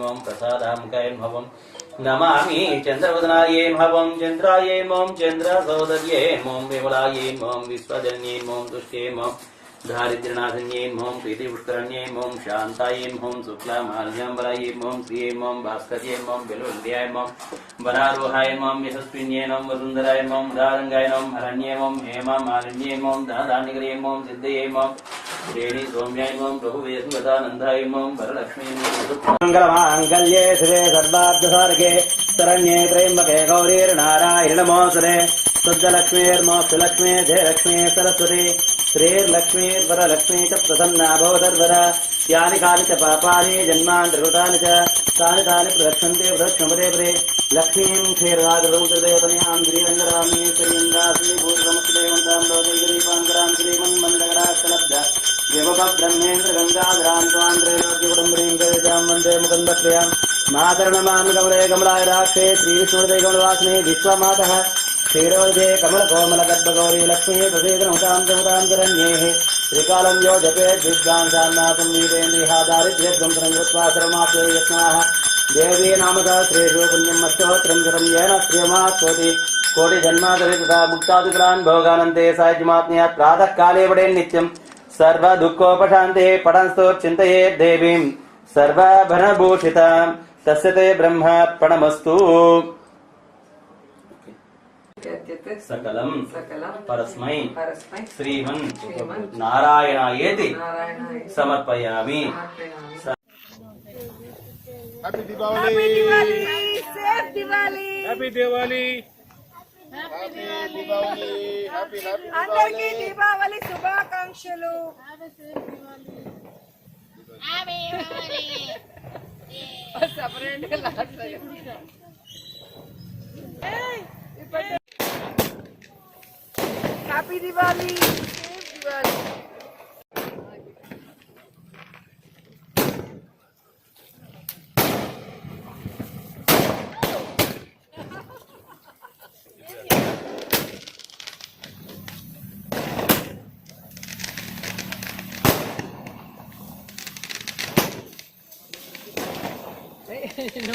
ओम प्रसादामुखाय भवं नमामि चंद्रवदनाय भवं चंद्राय ओम चंद्र सौदर्ये ओम विमलाय ओम विश्वजन्ये ओम तुष्टे ओम दारिद्र्यनाशन्ये ओम प्रीति पुष्करण्ये ओम शांताय ओम शुक्लामाल्याम्बराय ओम श्रिये ओम भास्कर्ये ओम बेलुन्द्याय ओम वरारोहाय ओम यशस्विन्ये ओम वसुंधराय ओम दारंगाय ओम हरण्ये ओम हेमा मालिन्ये ओम दादानिग्रये ओम सिद्धये ओम श्रेणी सौम्याय ओम प्रभुवेशुगतानंदाय ओम वरलक्ष्मी मंगलमांगल्ये शिवे सर्वार्थसाधके शरण्ये त्र्यंबके गौरीर्नारायण नमोस्तुते शुद्धलक्ष्मीर्मोक्षलक्ष्मी जयलक्ष्मी सरस्वती श्रीर्लक्ष्मीर्वरलक्ष्मी च प्रसन्ना भवतर्वरा यानि कानि च पापानि जन्मान्तर्गतानि च तानि तानि प्रदक्षन्ते प्रदक्षिणपदे पदे लक्ष्मीं क्षीरराजरूपदेवतनयां श्रीरङ्गरामेश्वरीं दासी भूतसमुदेवन्तां लोकैकदीपाङ्करां श्रीमन्मन्दकरास्तलब्ध देवब्रह्मेन्द्र गङ्गाधरां त्वान्द्रैलोक्यकुटुम्बरीं कवितां वन्दे मुकुन्दप्रियां मातर्नमां कमले कमलाय राक्षे श्रीविष्णुहृदये कमलवासिने विश्वमातः क्षीरोदे कमलकोमलगर्भगौरी लक्ष्मी प्रसीदनुतां जमुतां करण्येः त्रिकालं यो जपेत् विद्वांसान्नातं नीतेन्द्रिहा दारिद्र्यध्वंसनं कृत्वा सर्वमाप्य यत्नाः देवी नामसहस्रेषु पुण्यम् अष्टोत्तरं शतं येन श्रियमास्तोति कोटिजन्मान्तरे तथा मुक्तादिकलान् भोगानन्ते सायुज्यमाप्नुयात् प्रातः काले पठेन् नित्यं सर्वदुःखोपशान्तेः पठन् स्तोच्चिन्तयेत् देवीं सर्वाभरणभूषितां तस्य ते ब्रह्मार्पणमस्तु। सकलं परस्मै श्रीमन् नारायणायेति समर्पयामि। Happy Diwali safe Diwali happy Diwali happy Diwali happy అందరికీ దీపావళి శుభాకాంక్షలు। సెపరేట్ గా last happy Diwali safe Diwali. No.